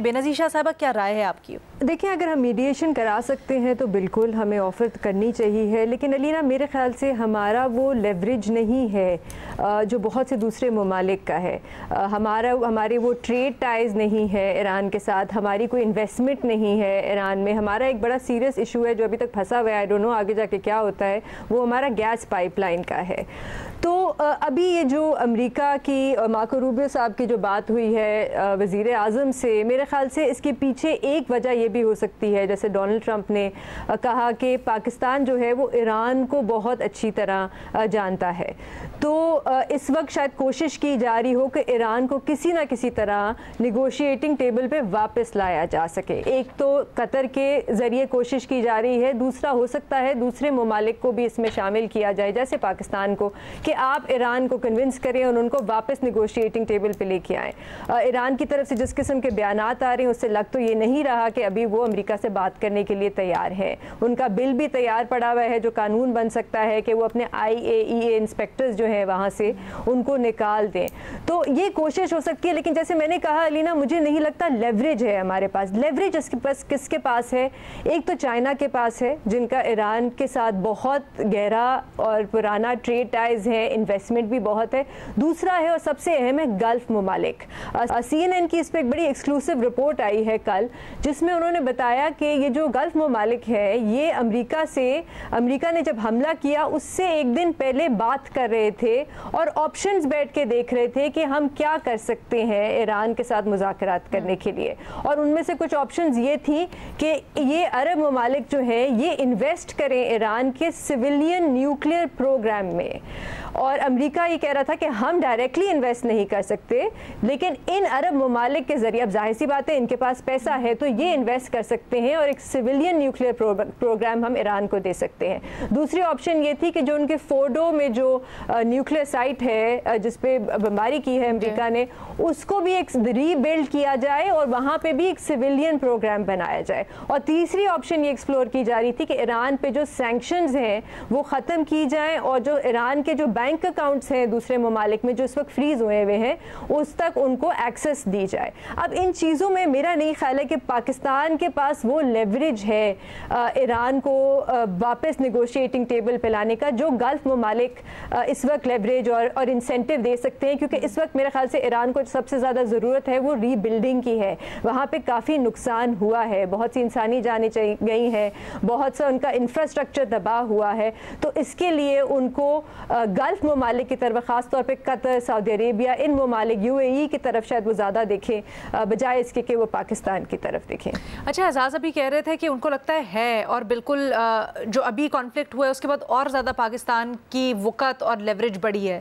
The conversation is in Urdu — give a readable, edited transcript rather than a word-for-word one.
بینظیر شاہ صاحبہ کیا رائے ہے آپ کی؟ دیکھیں، اگر ہم میڈیشن کرا سکتے ہیں تو بالکل ہمیں آفر کرنی چاہیے، لیکن علینا میرے خیال سے ہمارا وہ لیوریج نہیں ہے جو بہت سے دوسرے ممالک کا ہے۔ ہمارے وہ ٹریڈ ٹائز نہیں ہے ایران کے ساتھ، ہماری کوئی انویسٹمنٹ نہیں ہے ایران میں۔ ہمارا ایک بڑا سیریس ایشو ہے جو ابھی تک پھنسا ہوا ہے، آئی ڈونٹ نو آگے جا کے کیا ہوتا ہے، وہ ہمارا گیس پائپ لائن کا ہے۔ تو ابھی یہ جو امریکہ کی مارکو روبیو صاحب کی جو بات ہوئی ہے وزیر اعظم سے، میرے خیال سے اس کے پیچھے ایک وجہ یہ بھی ہو سکتی ہے، جیسے ڈونلڈ ٹرمپ نے کہا کہ پاکستان جو ہے وہ ایران کو بہت اچھی طرح جانتا ہے، تو اس وقت شاید کوشش کی جا رہی ہو کہ ایران کو کسی نہ کسی طرح نیگوشیٹنگ ٹیبل پہ واپس لایا جا سکے۔ ایک تو قطر کے ذریعے کوشش کی جا رہی ہے، دوسرا ہو سکتا ہے دوسرے ممالک کو بھی اس میں شامل کیا جائے، جیسے پاکستان کو، کہ آپ ایران کو کنونس کریں اور ان کو واپس نیگوشیٹنگ ٹیبل پہ لے کے آئیں۔ ایران کی طرف سے جس قسم کے بیانات آ رہے ہیں اس سے لگ تو یہ نہیں رہا کہ ابھی وہ امریکہ سے بات کرنے کے لیے تیار ہے۔ ان کا بل بھی تیار پڑا ہوا ہے جو قانون بن سکتا ہے کہ وہ اپنے IAEA انسپیکٹرز جو ہیں وہاں سے ان کو نکال دیں، تو یہ کوشش ہو سکتی ہے۔ لیکن جیسے میں نے کہا علینا، مجھے نہیں لگتا لیوریج ہے ہمارے پاس۔ لیوریج کس کے پاس ہے؟ ایک تو چائنا کے پاس ہے، جن کا ایران کے ساتھ بہت گہرا اور پرانا ٹریڈ ٹائز ہے، انویسٹمنٹ بھی بہت ہے۔ دوسرا ہے اور سب سے اہم ہے گلف ممالک۔ CNN کی اس پہ ایک بڑی ایکسکلوسیو رپورٹ آئی ہے کل، جس میں انہوں نے بتایا کہ یہ جو گلف ممالک ہے یہ امریکہ نے جب حملہ کیا اس سے ایک دن پہلے بات کر رہے تھے اور آپشنز بیٹھ کے دیکھ رہے تھے کہ ہم کیا کر سکتے ہیں ایران کے ساتھ مذاکرات کرنے کے لیے، اور ان میں سے کچھ آپشنز یہ تھی کہ یہ عرب ممالک جو ہیں یہ انویسٹ کریں ایران کے سویلین نیوکلیئر پروگرام میں، اور امریکہ یہ کہہ رہا تھا کہ ہم ڈائریکٹلی انویسٹ نہیں کر سکتے لیکن ان عرب ممالک کے ذریعے، اب ظاہر سی بات ہے ان کے پاس پیسہ ہے تو یہ انویسٹ کر سکتے ہیں اور ایک سویلین نیوکلیئر پروگرام ہم ایران کو دے سکتے ہیں۔ دوسری آپشن یہ تھی کہ جو ان کے فورڈو میں جو نیوکلیئر سائٹ ہے جس پہ بمباری کی ہے امریکہ نے، اس کو بھی ایک ری بلڈ کیا جائے اور وہاں پہ بھی ایک سویلین پروگرام بنایا جائے۔ اور تیسری آپشن یہ ایکسپلور کی جا رہی تھی کہ ایران پہ جو سینکشنز ہیں وہ ختم کی جائیں اور جو ایران کے جو بینک اکاؤنٹس ہیں دوسرے ممالک میں جو اس وقت فریز ہوئے ہوئے ہیں اس تک ان کو ایکسس دی جائے۔ اب ان چیزوں میں میرا نہیں خیال ہے کہ پاکستان کے پاس وہ لیوریج ہے ایران کو واپس نیگوشیٹنگ ٹیبل پہ لانے کا جو گلف ممالک اس وقت لیوریج اور انسینٹیو دے سکتے ہیں، کیونکہ اس وقت میرے خیال سے ایران کو سب سے زیادہ ضرورت ہے وہ ری بلڈنگ کی ہے۔ وہاں پہ کافی نقصان ہوا ہے، بہت سی انسانی جانیں گئی ہیں، بہت سا ان کا انفراسٹرکچر تباہ ہوا ہے، تو اس کے لیے ان کو گلف ممالک کی طرف، خاص طور پہ قطر، سعودی عربیہ، ان ممالک UAE کی طرف شاید وہ زیادہ دیکھیں بجائے اس کے کہ وہ پاکستان کی طرف دیکھیں۔ اچھا، اعزاز ابھی کہہ رہے تھے کہ ان کو لگتا ہے اور بالکل جو ابھی کانفلکٹ ہوا ہے اس کے بعد اور زیادہ پاکستان کی وقت اور لیوریج بڑھی ہے۔